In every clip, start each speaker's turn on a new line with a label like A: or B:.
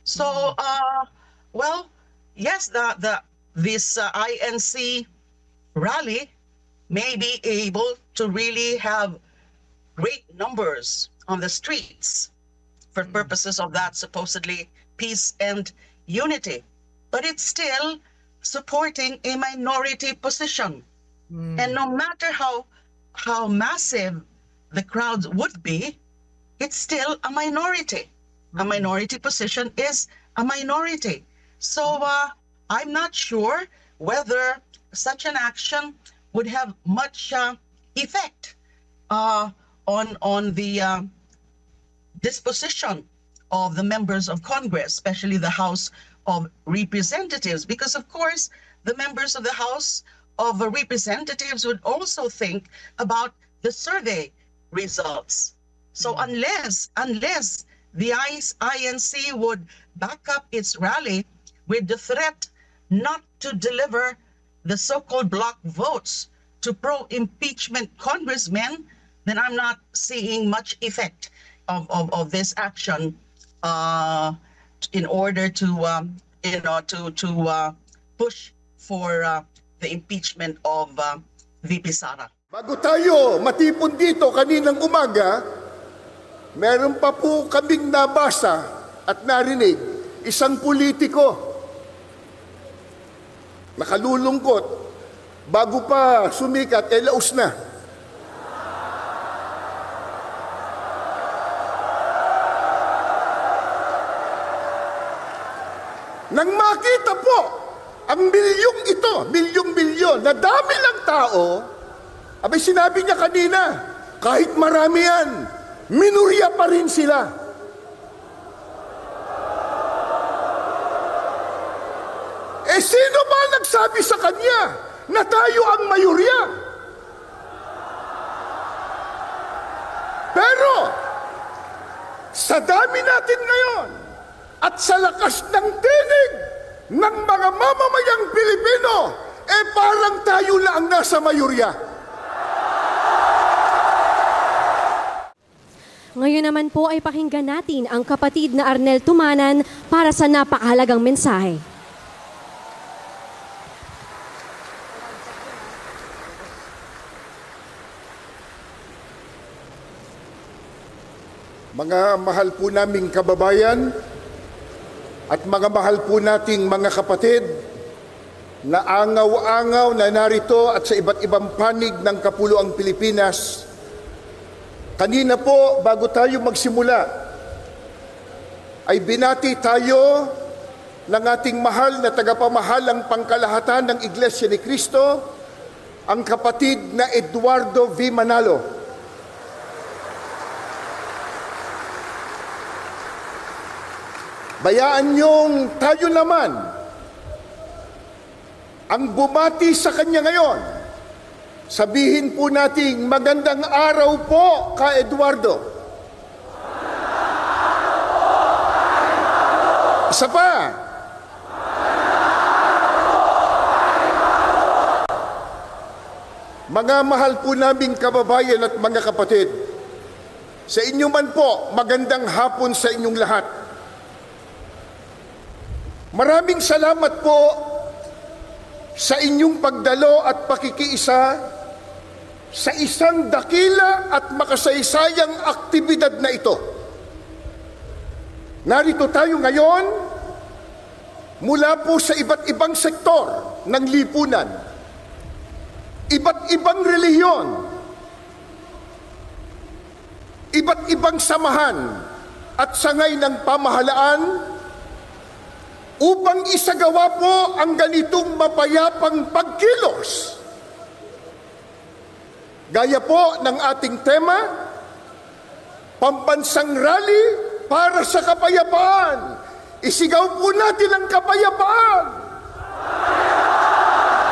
A: So, well, yes, this INC rally may be able to really have great numbers on the streets for purposes of that supposedly peace and unity. But it's still supporting a minority position. And no matter how massive the crowds would be, it's still a minority. A minority position is a minority. So I'm not sure whether such an action would have much effect on the disposition of the members of Congress, especially the House of Representatives, because of course the members of the House of Representatives would also think about the survey results. So unless the INC would back up its rally with the threat not to deliver the so-called block votes to pro-impeachment congressmen, then I'm not seeing much effect of this action in order to push for the impeachment of VP Sara.
B: Bago tayo matipon dito kaninang umaga, meron pa po kaming nabasa at narinig isang politiko. Nakalulungkot, bago pa sumikat, laos na. Nang makita po ang milyong ito, milyong-milyon, na dami ng tao, abay sinabi niya kanina, kahit marami yan, minurya pa rin sila. Sino ba nagsabi sa kanya na tayo ang mayurya? Pero, sa dami natin ngayon, at sa lakas ng tinig ng mga mamamayang Pilipino, parang tayo na ang nasa mayurya.
C: Ngayon naman po ay pakinggan natin ang kapatid na Arnel Tumanan para sa napakahalagang mensahe.
B: Mga mahal po naming kababayan at mga mahal po nating mga kapatid na angaw-angaw na narito at sa iba't ibang panig ng Kapuluang Pilipinas, kanina po bago tayo magsimula ay binati tayo ng ating mahal na tagapamahalang pangkalahatan ng Iglesia ni Cristo, ang kapatid na Eduardo V. Manalo. Bayaan niyong tayo naman ang bumati sa kanya ngayon. Sabihin po nating magandang araw po ka Eduardo. Isa pa. Mga mahal po naming kababayan at mga kapatid, sa inyo man po, magandang hapon sa inyong lahat. Maraming salamat po sa inyong pagdalo at pakikiisa sa isang dakila at makasaysayang aktibidad na ito. Narito tayo ngayon mula po sa iba't ibang sektor ng lipunan, iba't ibang relihiyon, iba't ibang samahan at sangay ng pamahalaan upang isagawa po ang ganitong mapayapang pagkilos. Gaya po ng ating tema, pambansang rally para sa kapayapaan. Isigaw po natin ang kapayapaan.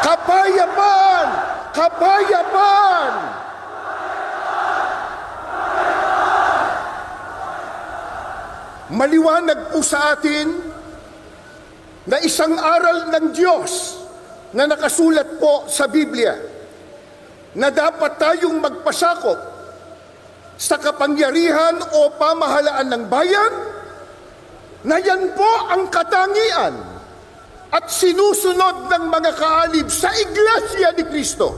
B: Kapayapaan! Kapayapaan! Maliwanag po sa atin na isang aral ng Diyos na nakasulat po sa Biblia na dapat tayong magpasakop sa kapangyarihan o pamahalaan ng bayan na yan po ang katangian at sinusunod ng mga kaalib sa Iglesia ni Cristo.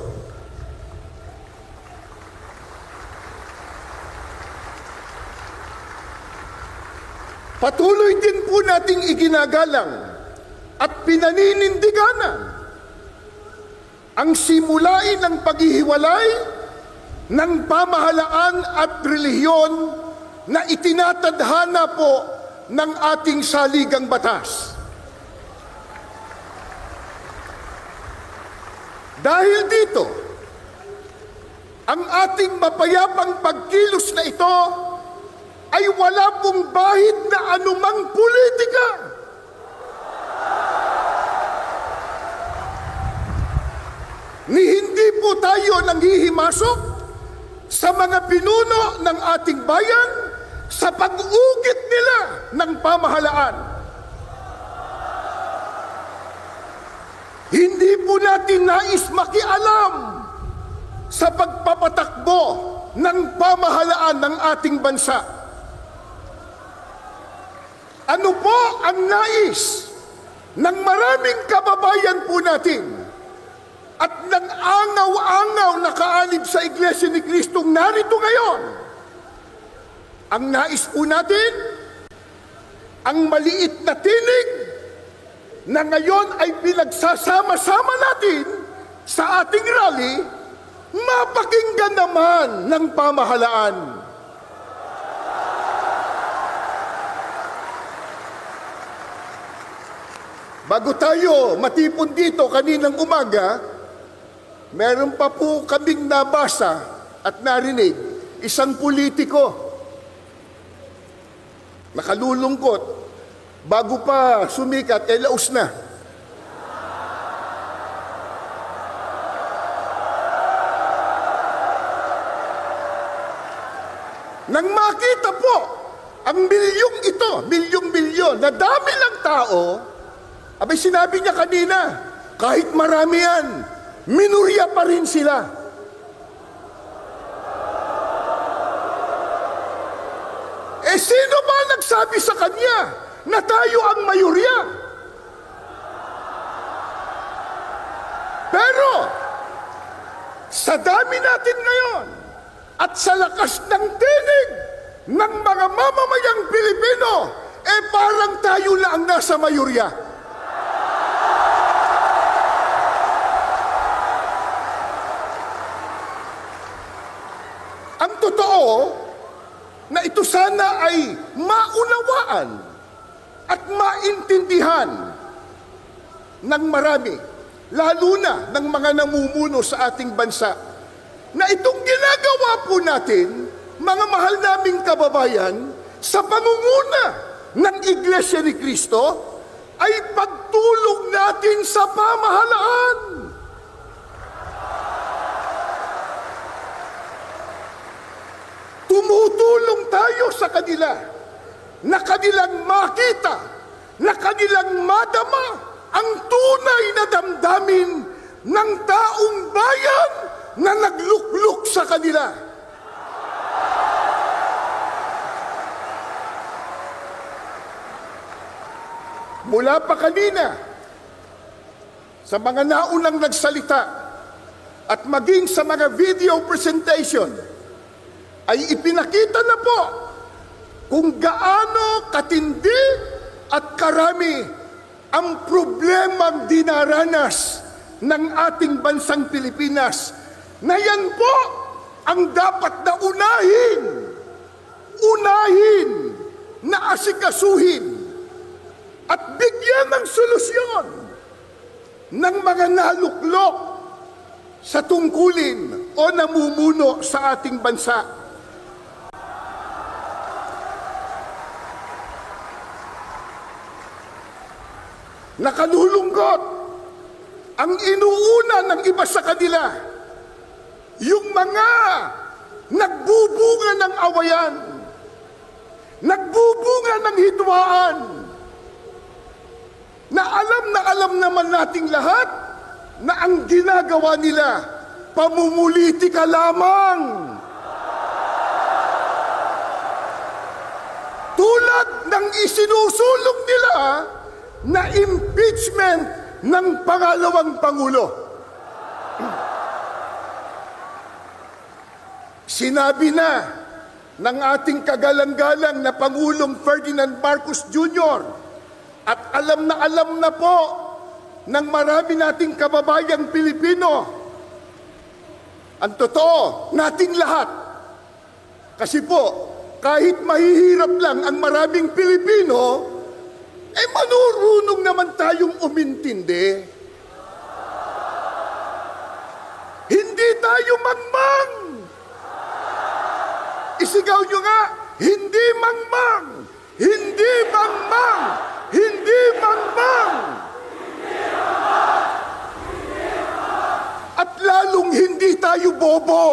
B: Patuloy din po nating iginagalang at pinaninindiganan ang simulain ng paghihiwalay ng pamahalaan at relihiyon na itinatadhana po ng ating saligang batas. Dahil dito, ang ating mapayapang pagkilos na ito ay wala pong bahid na anumang politika. Ni hindi po tayo nanghihimasok sa mga pinuno ng ating bayan sa pag-ugit nila ng pamahalaan. Hindi po natin nais makialam sa pagpapatakbo ng pamahalaan ng ating bansa. Ano po ang nais ng maraming kababayan po natin at ng angaw-angaw na kaalib sa Iglesia ni Kristong narito ngayon? Ang nais po natin, ang maliit na tinig na ngayon ay pinagsasama-sama natin sa ating rally, mapakinggan naman ng pamahalaan. Bago tayo matipon dito kaninang umaga, meron pa po kaming nabasa at narinig isang politiko. Nakalulungkot, bago pa sumikat, laos na. Nang makita po ang milyong ito, milyong-milyon, na dami lang tao, abay sinabi niya kanina, kahit marami yan, minurya pa rin sila. Sino ba nagsabi sa kanya na tayo ang mayorya? Pero, sa dami natin ngayon, at sa lakas ng tinig ng mga mamamayang Pilipino, parang tayo na ang nasa mayorya. Ang totoo, na ito sana ay maunawaan at maintindihan ng marami, lalo na ng mga namumuno sa ating bansa, na itong ginagawa po natin, mga mahal naming kababayan, sa pangunguna ng Iglesia ni Cristo, ay pagtulong natin sa pamahalaan. Tumutulong tayo sa kanila na kanilang makita, na kanilang madama ang tunay na damdamin ng taong bayan na naglukluk sa kanila. Mula pa kanina, sa mga naunang nagsalita at maging sa mga video presentation, ay ipinakita na po kung gaano katindi at karami ang problemang dinaranas ng ating bansang Pilipinas, na yan po ang dapat na unahin na asikasuhin at bigyan ng solusyon ng mga naluklok sa tungkulin o namumuno sa ating bansa. Nakalulungkot ang inuuna ng iba sa kanila, yung mga nagbubunga ng awayan, nagbubunga ng hidwaan, na alam naman nating lahat na ang ginagawa nila, pamumulitika lamang. Tulad ng isinusulong nila na impeachment ng pangalawang Pangulo. Sinabi na ng ating kagalang-galang na Pangulong Ferdinand Marcos Jr. at alam na po ng marami nating kababayang Pilipino ang totoo nating lahat. Kasi po, kahit mahihirap lang ang maraming Pilipino, manurunong naman tayong umintindi. Hindi tayo mangmang. Isigaw nyo nga, hindi mangmang! Hindi mangmang! Hindi mangmang! At lalong hindi tayo bobo.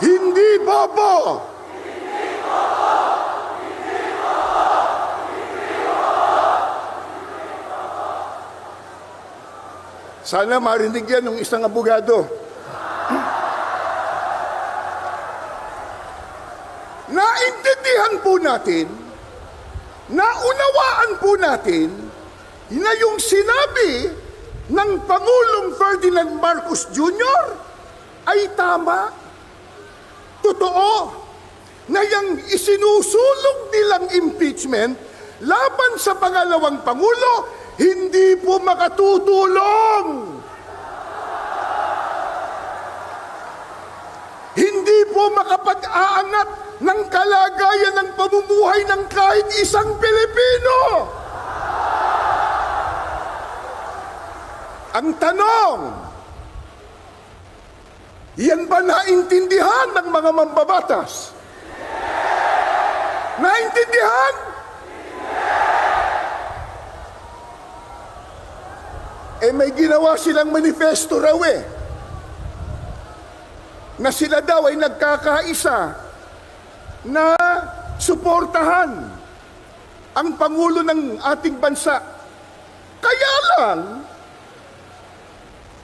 B: Hindi bobo! Sana marinig yan ng isang abogado. Naintindihan po natin, naunawaan po natin na yung sinabi ng Pangulong Ferdinand Marcos Jr. ay tama. Totoo na yung isinusulong nilang impeachment laban sa pangalawang Pangulo hindi po makatutulong. Hindi po makapag-aangat ng kalagayan ng pamumuhay ng kahit isang Pilipino. Ang tanong, yan ba naintindihan ng mga mambabatas? Naintindihan? May ginawa silang manifesto raw na sila daw ay nagkakaisa na suportahan ang Pangulo ng ating bansa. Kaya lang,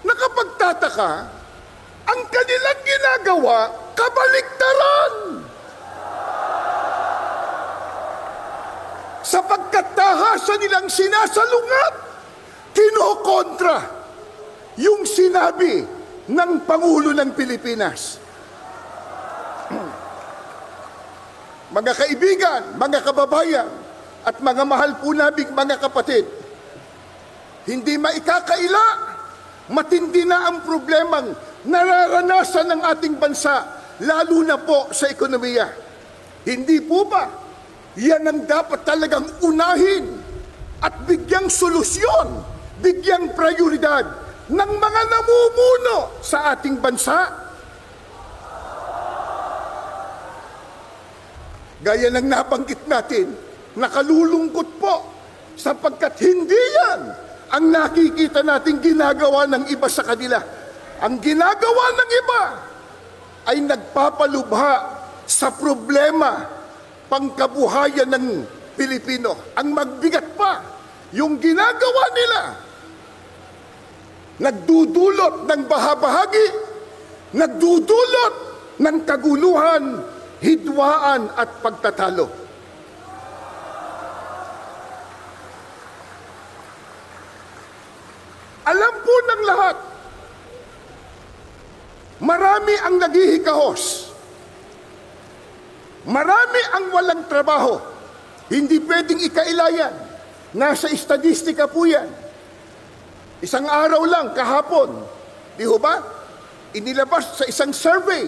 B: nakapagtataka, ang kanilang ginagawa, kabaliktaran. Sa pagkatahasan nilang sinasalungat, kinokontra yung sinabi ng Pangulo ng Pilipinas. Mga kaibigan, mga kababayan, at mga mahal po naming mga kapatid, hindi maikakaila, matindi na ang problemang nararanasan ng ating bansa, lalo na po sa ekonomiya. Hindi po ba yan ang dapat talagang unahin at bigyang solusyon, bigyang prioridad ng mga namumuno sa ating bansa? Gaya ng nabanggit natin, nakalulungkot po sapagkat hindi yan ang nakikita nating ginagawa ng iba sa kanila. Ang ginagawa ng iba ay nagpapalubha sa problema pangkabuhayan ng Pilipino. Ang magbigat pa, yung ginagawa nila, nagdudulot ng bahabahagi, nagdudulot ng kaguluhan, hidwaan at pagtatalo. Alam po ng lahat, marami ang naghihikahos. Marami ang walang trabaho. Hindi pwedeng ikailayan. Nasa estadistika po yan. Isang araw lang, kahapon, di ho ba? Inilabas sa isang survey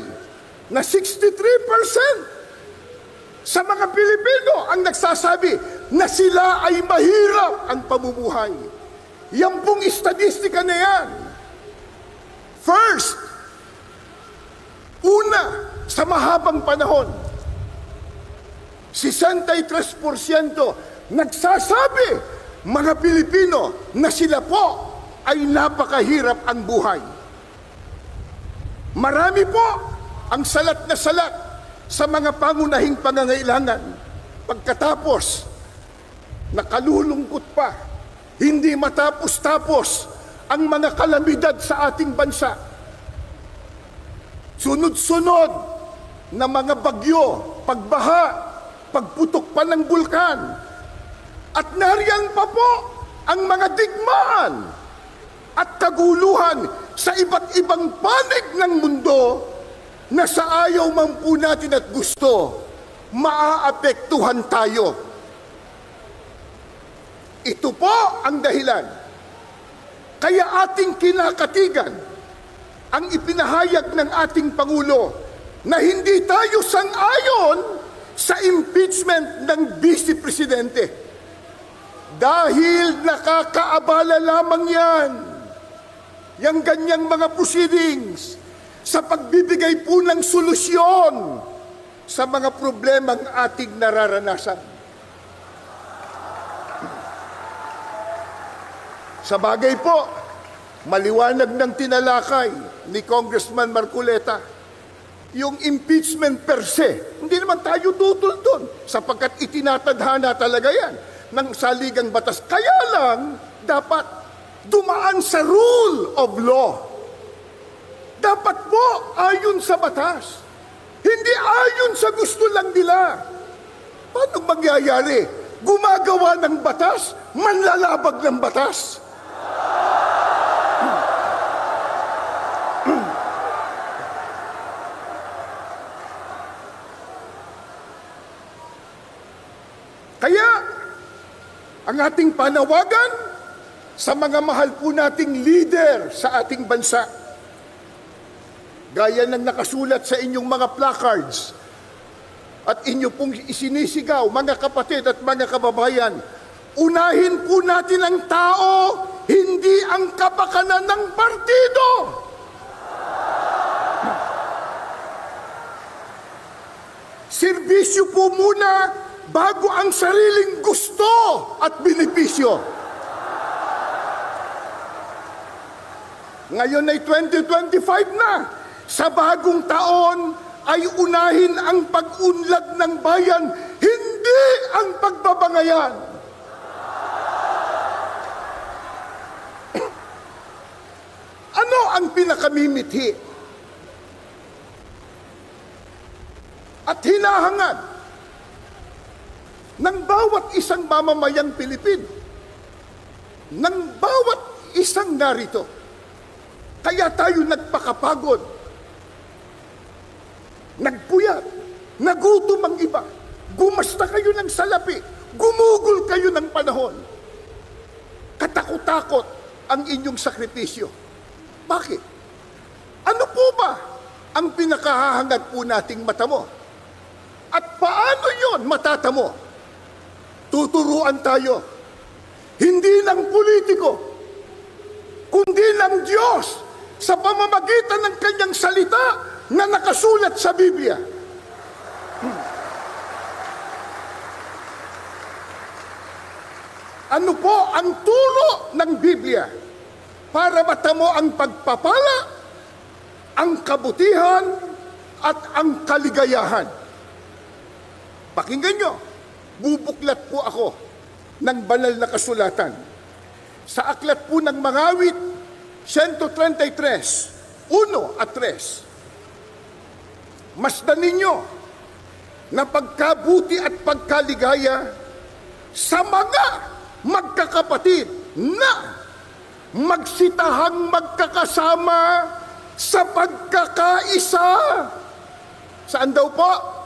B: na 63% sa mga Pilipino ang nagsasabi na sila ay mahirap ang pamumuhay. Yan pong estadistika na yan. First, una, sa mahabang panahon, 63% nagsasabi, mga Pilipino, na sila po ay napakahirap ang buhay. Marami po ang salat na salat sa mga pangunahing pangangailangan. Pagkatapos, nakalulungkot pa, hindi matapos-tapos ang mga kalamidad sa ating bansa. Sunod-sunod na mga bagyo, pagbaha, pagputok pa ng bulkan. At nariyan pa po ang mga digmaan at kaguluhan sa iba't ibang panig ng mundo na sa ayaw man po natin at gusto, maaapektuhan tayo. Ito po ang dahilan. Kaya ating kinakatigan ang ipinahayag ng ating Pangulo na hindi tayo sang-ayon sa impeachment ng Vice Presidente. Dahil nakakaabala lamang yan, yung ganyang mga proceedings, sa pagbibigay po ng solusyon sa mga problemang ating nararanasan. Sa bagay po, maliwanag ng tinalakay ni Congressman Marcoleta, yung impeachment per se, hindi naman tayo tutol doon sapagkat itinatadhana talaga yan ng saligang batas. Kaya lang, dapat dumaan sa rule of law. Dapat po ayon sa batas. Hindi ayon sa gusto lang nila. Paano mangyayari? Gumagawa ng batas, manlalabag ng batas. Kaya, ang ating panawagan sa mga mahal po nating leader sa ating bansa, gaya ng nakasulat sa inyong mga placards at inyo pong isinisigaw, mga kapatid at mga kababayan, unahin po natin ang tao, hindi ang kapakanan ng partido. Serbisyo po muna bago ang sariling gusto at benepisyo. Ngayon ay 2025 na. Sa bagong taon ay unahin ang pag-unlad ng bayan, hindi ang pagbabangayan. Ano ang pinakamimithi at hinahangad ng bawat isang mamamayang Pilipino, ng bawat isang narito? Kaya tayo nagpakapagod, nagpuyat, nagutom ang iba, gumasta kayo ng salapi, gumugol kayo ng panahon. Katakot-takot ang inyong sakripisyo. Bakit? Ano po ba ang pinakahahangad po nating matamo? At paano yon matatamo? Tuturuan tayo, hindi ng politiko, kundi ng Diyos sa pamamagitan ng kanyang salita na nakasulat sa Biblia. Ano po ang turo ng Biblia para matamo ang pagpapala, ang kabutihan, at ang kaligayahan? Pakinggan nyo, bubuklat po ako ng banal na kasulatan. Sa aklat po ng Mangawit, 133, 1 at 3. Masdan ninyo na pagkabuti at pagkaligaya sa mga magkakapatid na magsitahang magkakasama sa pagkakaisa. Saan daw po?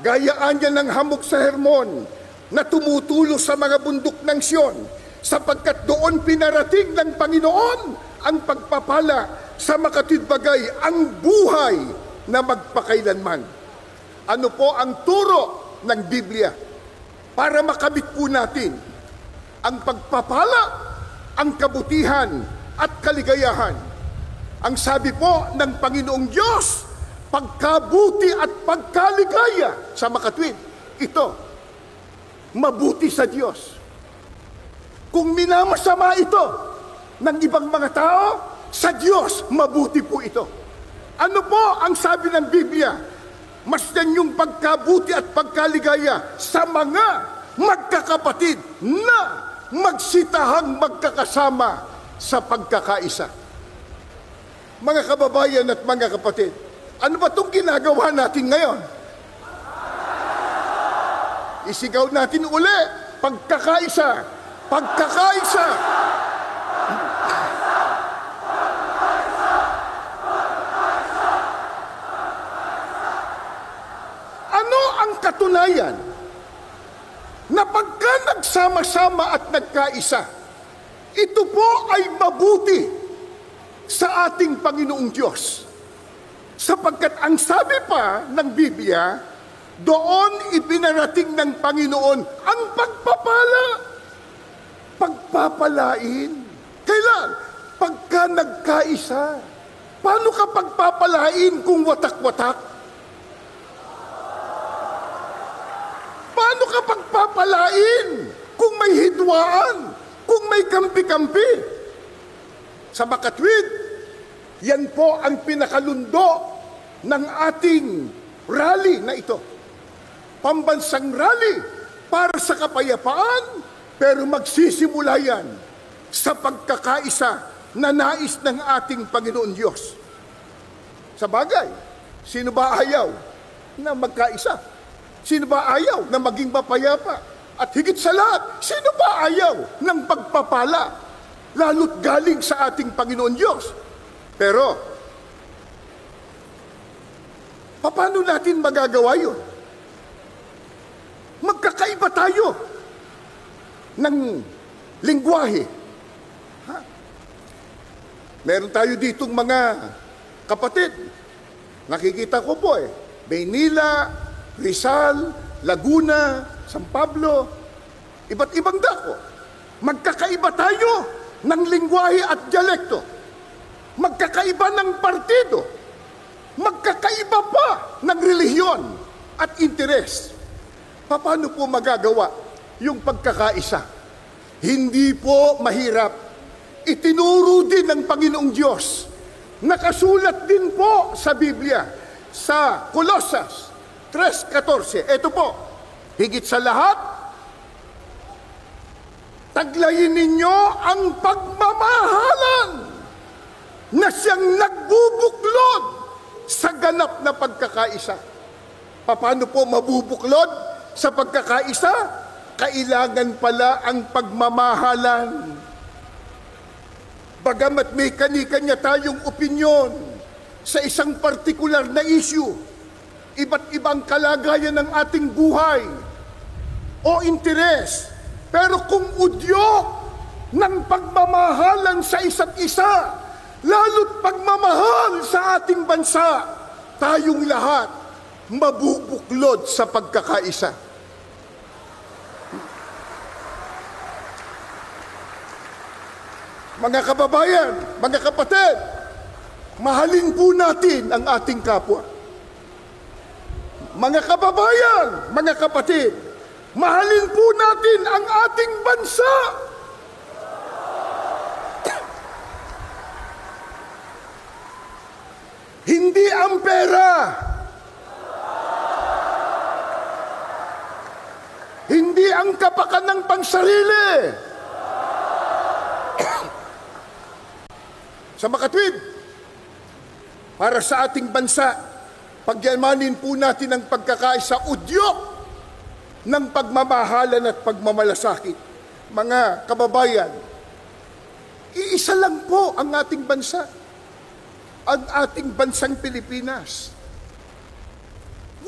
B: Gayaan niya ng hamog sa Hermon na tumutulo sa mga bundok ng Sion, sapagkat doon pinarating ng Panginoon ang pagpapala sa makatidbagay, ang buhay na magpakailanman. Ano po ang turo ng Biblia para makamit po natin ang pagpapala, ang kabutihan at kaligayahan? Ang sabi po ng Panginoong Diyos, pagkabuti at pagkaligaya sa makatwid, ito, mabuti sa Diyos. Kung minamasama ito ng ibang mga tao, sa Diyos, mabuti po ito. Ano po ang sabi ng Biblia? Masdan yung pagkabuti at pagkaligaya sa mga magkakapatid na magsitahang magkakasama sa pagkakaisa. Mga kababayan at mga kapatid, ano ba itong ginagawa natin ngayon? Isigaw natin uli, pagkakaisa, pagkakaisa. Ano ang katunayan na pagka nagsama-sama at nagkaisa, ito po ay mabuti sa ating Panginoong Diyos? Sapagkat ang sabi pa ng Biblia, doon ipinarating ng Panginoon ang pagpapala. Pagpapalain. Kailan? Pagka nagkaisa. Paano ka pagpapalain kung watak-watak? Paano ka pagpapalain kung may hidwaan? Kung may kampi-kampi? Sa makatwid, yan po ang pinakalundo ng ating rally na ito. Pambansang rally para sa kapayapaan, pero magsisimula yan sa pagkakaisa na nais ng ating Panginoon Diyos. Sa bagay, sino ba ayaw na magkaisa? Sino ba ayaw na maging mapayapa? At higit sa lahat, sino ba ayaw ng pagpapala? Lalo't galing sa ating Panginoon Diyos. Pero, paano natin magagawa yun? Magkakaiba tayo ng lingwahe. Ha? Meron tayo ditong mga kapatid. Nakikita ko po Maynila, Rizal, Laguna, San Pablo, iba't ibang dako. Magkakaiba tayo ng lingwahe at dialekto. Magkakaiba ng partido. Magkakaiba pa ng relihiyon at interes. Paano po magagawa yung pagkakaisa? Hindi po mahirap. Itinuro din ng Panginoong Diyos. Nakasulat din po sa Biblia, sa Colosas 3:14. Ito po, higit sa lahat, taglayin ninyo ang pagmamahalan na siyang nagbubuklod sa ganap na pagkakaisa. Paano po mabubuklod sa pagkakaisa? Kailangan pala ang pagmamahalan. Bagamat may kani-kanya tayong opinyon sa isang partikular na issue, iba't ibang kalagayan ng ating buhay o interes, pero kung udyok ng pagmamahalan sa isa't isa, lalo't pagmamahal sa ating bansa, tayong lahat mabubuklod sa pagkakaisa. Mga kababayan, mga kapatid, mahalin po natin ang ating kapwa. Mga kababayan, mga kapatid, mahalin po natin ang ating bansa. Hindi ang pera, hindi ang kapakanan ng pansarili. Sa makatwid, para sa ating bansa, pagyamanin po natin ang pagkakaisa, udyok ng pagmamahalan at pagmamalasakit. Mga kababayan, iisa lang po ang ating bansa, ang ating bansang Pilipinas.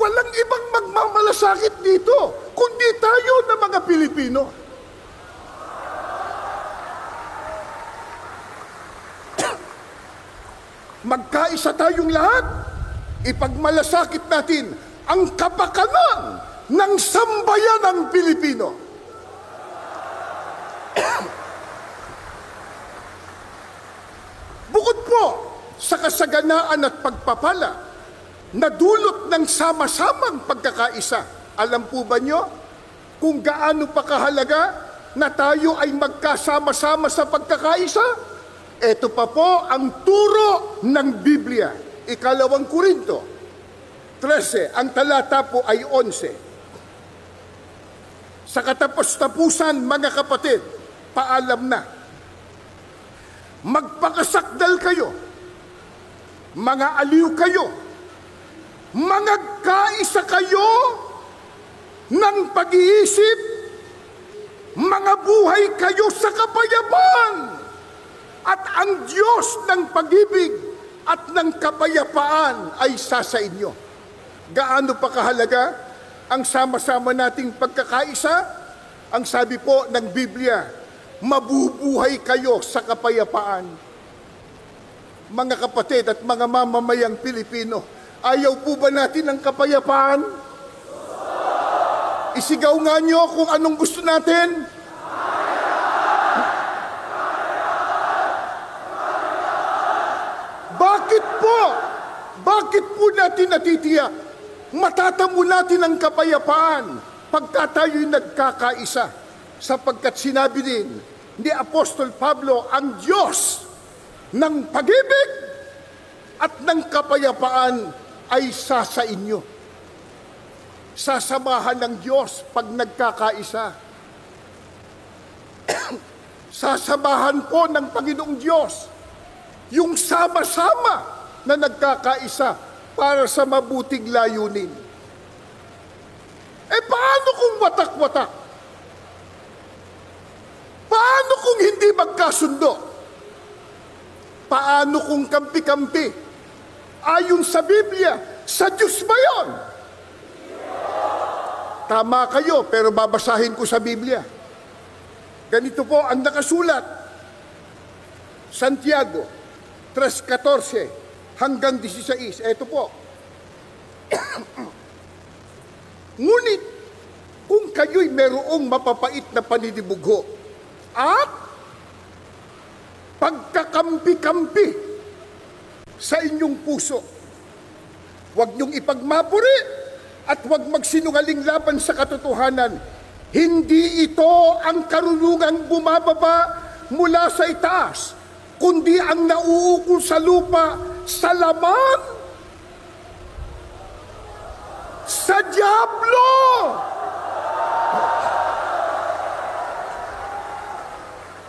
B: Walang ibang magmamalasakit dito, kundi tayo na mga Pilipino. Magkaisa tayong lahat, ipagmalasakit natin ang kapakanan ng sambayanang Pilipino. Bukod po sa kasaganaan at pagpapala na dulot ng sama-samang pagkakaisa, alam po ba nyo kung gaano pa kahalaga na tayo ay magkasama-sama sa pagkakaisa? Ito pa po ang turo ng Biblia. 2 Korinto 13, ang talata po ay 11. Sa katapos-tapusan, mga kapatid, paalam na. Magpakasakdal kayo mga aliw kayo, mangagkaisa kayo ng pag-iisip, mga buhay kayo sa kapayapaan, at ang Diyos ng pag-ibig at ng kapayapaan ay sa inyo. Gaano pa kahalaga ang sama-sama nating pagkakaisa? Ang sabi po ng Biblia, mabubuhay kayo sa kapayapaan. Mga kapatid at mga mamamayang Pilipino, ayaw po ba natin ng kapayapaan? Isigaw nga nyo kung anong gusto natin. Bakit po? Bakit po natin natitiyak? Matatamo natin ang kapayapaan pagka tayo'y nagkakaisa. Sapagkat sinabi din ni Apostol Pablo, ang Diyos ng pag-ibig at ng kapayapaan ay sa inyo. Sasamahan ng Diyos pag nagkakaisa. Sasamahan po ng Panginoong Diyos yung sama-sama na nagkakaisa para sa mabuting layunin. Paano kung watak-watak? Paano kung hindi magkasundo? Paano kung kampi-kampi? Ayon sa Biblia, sa Diyos ba yun? Tama kayo, pero babasahin ko sa Biblia. Ganito po ang nakasulat. Santiago 3:14 hanggang 16. Ito po. Ngunit, kung kayo'y merong mapapait na paninibugho at pagkakampi-kampi sa inyong puso, huwag niyong ipagmapuri at huwag magsinungaling laban sa katotohanan. Hindi ito ang karunungang bumababa mula sa itaas, kundi ang nauukol sa lupa sa laman sa dyablo.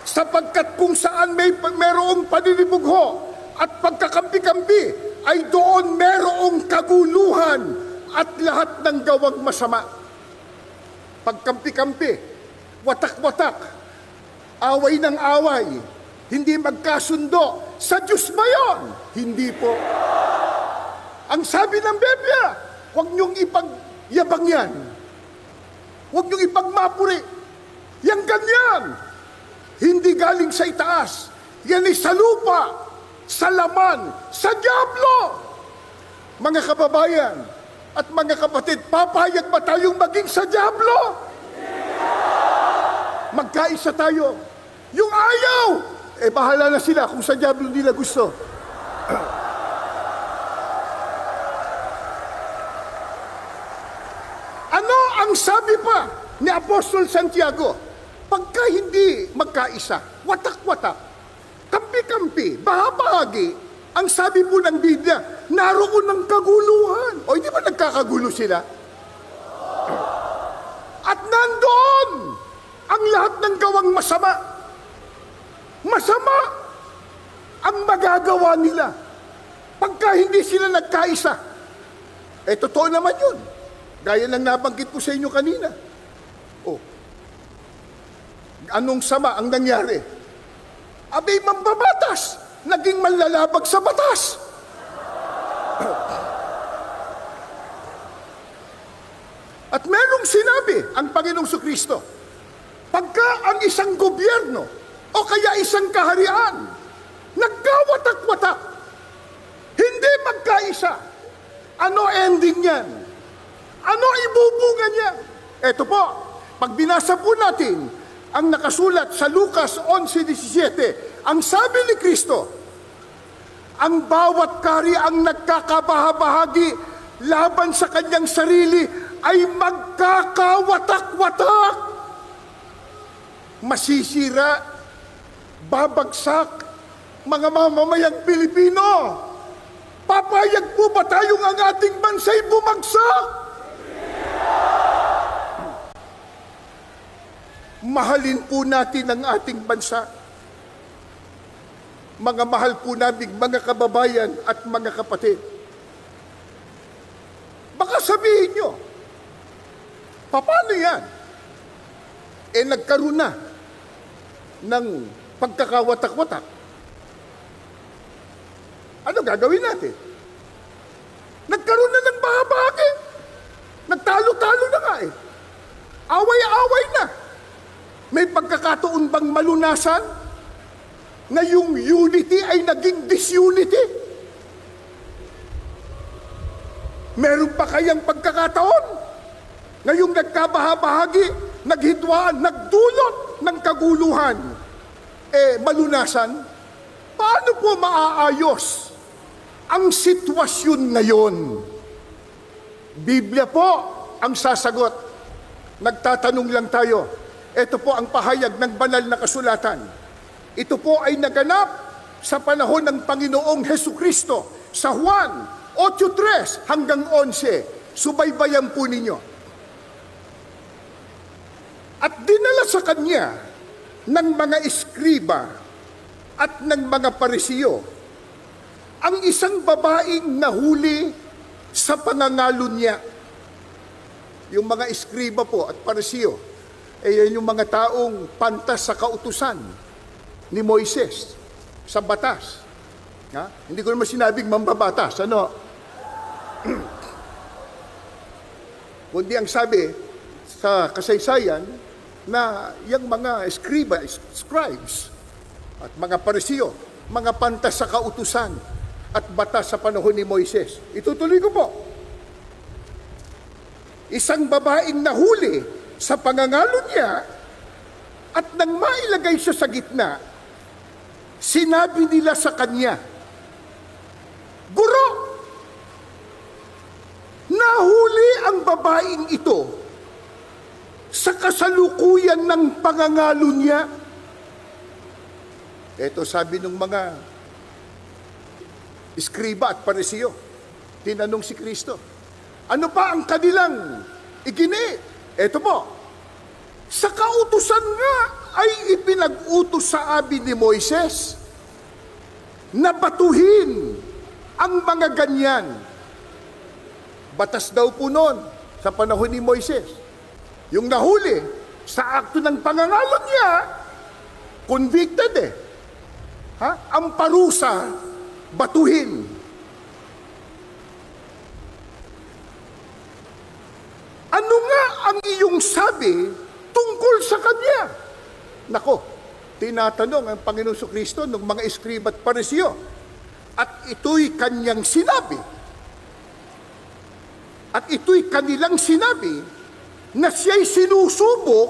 B: Sapagkat kung saan merong paninibugho at pagkakampi-kampi, ay doon merong kaguluhan at lahat ng gawang masama. Pagkampi-kampi, watak-watak, away ng away, hindi magkasundo, sa Diyos ba yun? Hindi po. Ang sabi ng Biblia, huwag niyong ipagyabang yan. Huwag niyong ipagmapuri. Yang ganyan. Hindi galing sa itaas. Yan ay sa lupa, sa laman, sa dyablo. Mga kababayan at mga kapatid, papayag ba tayong maging sa dyablo? Magkaisa tayo. Yung ayaw, bahala na sila kung sa dyablo nila gusto. Ano ang sabi pa ni Apostol Santiago? Pagka hindi magkaisa, watak-watak, kampi-kampi, bahagi, ang sabi po ng Biblia, naroon ng kaguluhan. O hindi ba nagkakagulo sila? At nandoon ang lahat ng gawang masama. Masama ang magagawa nila pagka hindi sila nagkaisa. Totoo naman yun. Gaya ng nabanggit ko sa inyo kanina. Anong sama ang nangyari? Abay, mambabatas, naging manlalabag sa batas. At merong sinabi ang Panginoong Kristo, pagka ang isang gobyerno o kaya isang kaharian nagkawatak-watak, hindi magkaisa, ano ending yan? Ano ibubunga niya? Ito po, pag binasa po natin ang nakasulat sa Lucas 11:17, ang sabi ni Kristo, ang bawat kari ang nagkakabahabahagi laban sa kanyang sarili ay magkakawatak-watak. Masisira, babagsak, mga mamamayang Pilipino. Papayag po ba tayong ang ating bansa'y bumagsak? Mahalin po natin ang ating bansa. mga mahal po naming mga kababayan at mga kapatid. Baka sabihin nyo, paano yan? Nagkaroon na ng pagkakawatak-watak. Ano gagawin natin? Nagkaroon na ng bahagi. Nagtalo-talo na nga eh. Away-away na. May pagkakataon bang malunasan na yung unity ay naging disunity? Meron pa kayang pagkakataon ngayong nagkabahabahagi, naghidwaan, nagdulot ng kaguluhan, malunasan? Paano po maaayos ang sitwasyon ngayon? Biblia po ang sasagot. Nagtatanong lang tayo. Ito po ang pahayag ng banal na kasulatan. Ito po ay naganap sa panahon ng Panginoong Hesukristo sa Juan 8:3 hanggang 11. Subaybayan po ninyo. At dinala sa kanya ng mga eskriba at ng mga parisiyo ang isang babaeng nahuli sa pangangalo niya. Yung mga eskriba po at parisiyo, yan yung mga taong pantas sa kautusan ni Moises sa batas. Hindi ko naman sinabing mambabatas, ano? Kundi ang sabi sa kasaysayan na yung mga scribes at mga parisiyo, mga pantas sa kautusan at batas sa panahon ni Moises. Itutuloy ko po. Isang babaeng nahuli sa pangangalo niya at nang mailagay siya sa gitna, sinabi nila sa kanya, "Guro, nahuli ang babaeng ito sa kasalukuyan ng pangangalo niya." Ito sabi ng mga iskriba at parisiyo. Tinanong si Kristo, ano pa ang kanilang igini? Ito po, sa kautusan nga ay ipinag-utos sa amin ni Moises na batuhin ang mga ganyan. Batas daw po noon sa panahon ni Moises. Yung nahuli sa akto ng pangangalo niya, convicted eh. Ang parusa, batuhin. Ano nga ang iyong sabi tungkol sa kanya? Nako, tinatanong ang Panginoon Kristo ng mga eskriba at parisiyo. At ito'y kanyang sinabi. At ito'y kanilang sinabi na siya'y sinusubok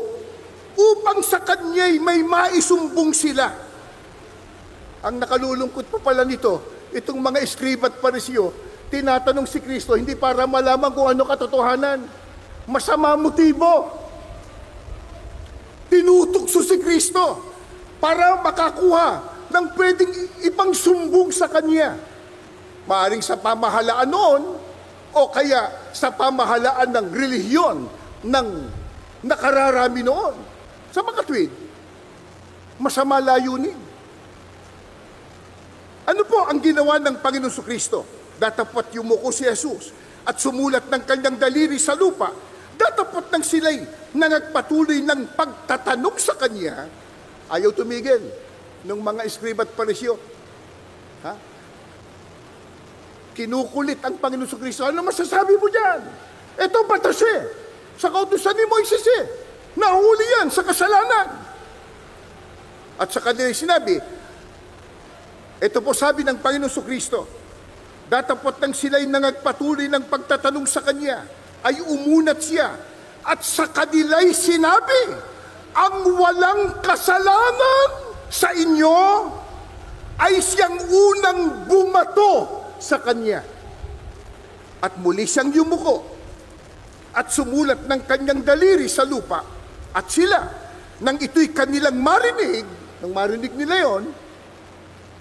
B: upang sa kanya'y may maisumbong sila. Ang nakalulungkot pa pala nito, itong mga eskriba at parisiyo, tinatanong si Kristo hindi para malaman kung ano katotohanan. Masama motibo. Tinutukso si Kristo para makakuha ng pwedeng ibang sumbong sa kanya. Maaring sa pamahalaan noon o kaya sa pamahalaan ng relihiyon ng nakararami noon. Sa mga tuwid, masama layunin. Ano po ang ginawa ng Panginoon Kristo? Datapot yumuko si Jesus at sumulat ng kanyang daliri sa lupa. Datapot nang sila'y nangagpatuloy ng pagtatanong sa kanya, ayaw tumigil ng mga eskriba at parisyo. Kinukulit ang Panginoon Kristo. Ano masasabi mo dyan? Ito batas eh. Sa kautusan ni Moises eh. Nahuli yan sa kasalanan. At sa kanila sinabi, ito po sabi ng Panginoon Kristo, datapot nang sila'y nangagpatuloy ng pagtatanong sa kanya, ay umunat siya, at sa kanila'y sinabi, ang walang kasalanan sa inyo ay siyang unang bumato sa kanya. At muli siyang yumuko, at sumulat ng kanyang daliri sa lupa, at sila, nang ito'y kanilang marinig, nang marinig nila yon,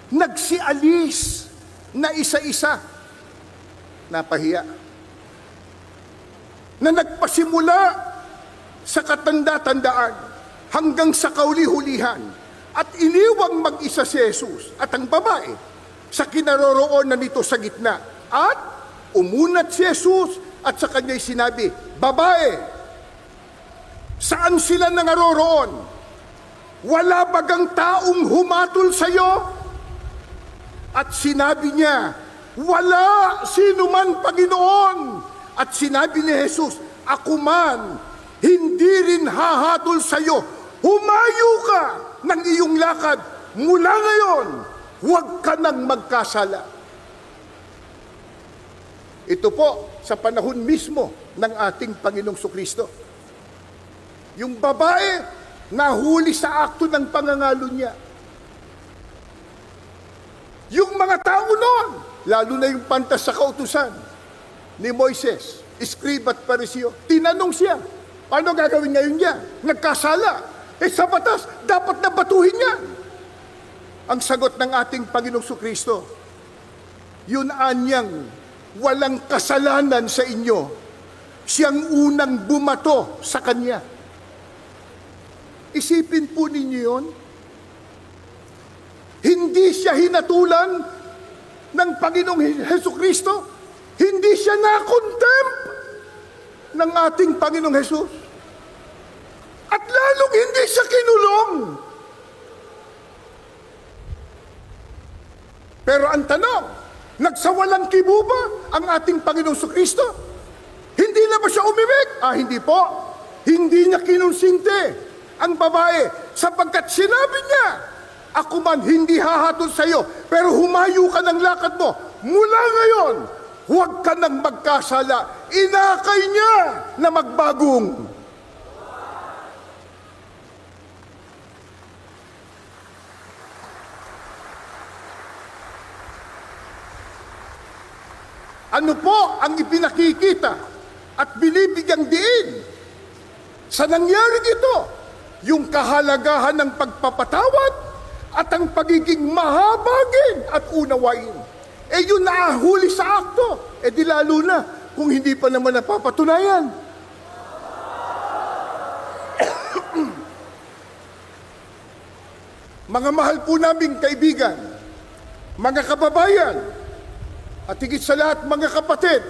B: nagsialis na isa-isa. Napahiya. Na nagpasimula sa katanda-tandaan hanggang sa kauli-hulihan at iniwang mag-isa si Jesus at ang babae sa kinaroroonan nito sa gitna. At umunat si Jesus at sa kanya'y sinabi, "Babae, saan sila nangaroroon? Wala bagang taong humatol sa iyo?" At sinabi niya, "Wala sino man, Panginoon." At sinabi ni Jesus, "Ako man, hindi rin hahatol sa iyo. Humayo ka ng iyong lakad. Mula ngayon, huwag ka nang magkasala." Ito po sa panahon mismo ng ating Panginoong Sukristo. Yung babae, nahuli sa akto ng pangangalo niya. Yung mga tao noon, lalo na yung pantas sa kautusan ni Moises, Escriba at Pariseo, tinanong siya, paano gagawin ngayon niya? Nagkasala. Sa batas, dapat na batuhin niya. Ang sagot ng ating Panginoong Sukristo, yun anyang walang kasalanan sa inyo, siyang unang bumato sa kanya. Isipin po ninyo yun. Hindi siya hinatulan ng Panginoong Hesukristo. Hindi siya na-contempt ng ating Panginoong Jesus. At lalong hindi siya kinulong. Pero ang tanong, nagsawalang kibo ba ang ating Panginoong Sukristo? Hindi na ba siya umimik? Hindi po. Hindi niya kinonsinte ang babae sapagkat sinabi niya, "Ako man hindi hahatol sa iyo, pero humayo ka ng lakad mo. Mula ngayon, huwag ka nang magkasala." Inakay niya na magbagong. Ano po ang ipinakikita at binibigyang diin sa nangyaring ito? Yung kahalagahan ng pagpapatawad at ang pagiging mahabagin at unawain. Yun naahuli sa akto. Di lalo na kung hindi pa naman napapatunayan. Mga mahal po naming kaibigan, mga kababayan, at higit sa lahat mga kapatid,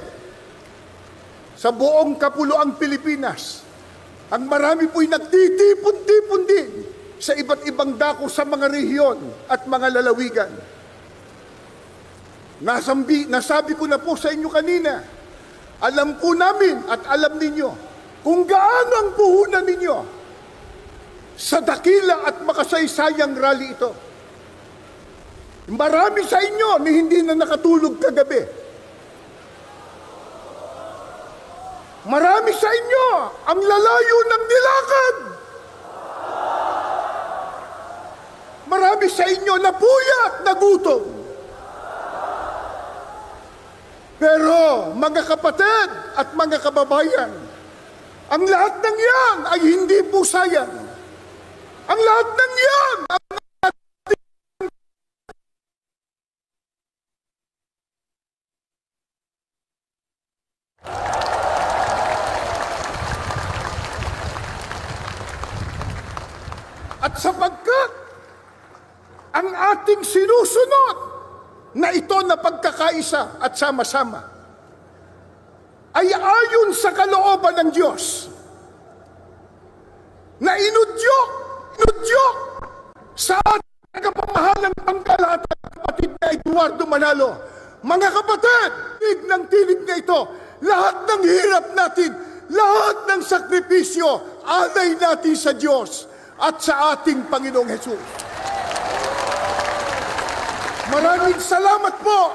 B: sa buong kapuluang Pilipinas, ang marami po'y nagtitipon-tipon din sa iba't ibang dako sa mga rehiyon at mga lalawigan. Nasabi ko na po sa inyo kanina, alam po namin at alam ninyo kung gaano ang puhunan ninyo sa dakila at makasaysayang rally ito. Marami sa inyo ni hindi na nakatulog kagabi. Marami sa inyo ang lalayo ng nilakad. Marami sa inyo napuyat, nagutom. Pero mga kapatid at mga kababayan, ang lahat ng yan ay hindi po sayang. Ang lahat ng yan at sapagkat ang ating sinusunod na ito na pagkakaisa at sama-sama ay ayon sa kalooban ng Diyos na inudyok sa ating kapamahalang pangkalahatan, kapatid na Eduardo Manalo. Mga kapatid, tinig na ito, lahat ng hirap natin, lahat ng sakripisyo, alay natin sa Diyos at sa ating Panginoong Hesus. Maraming salamat po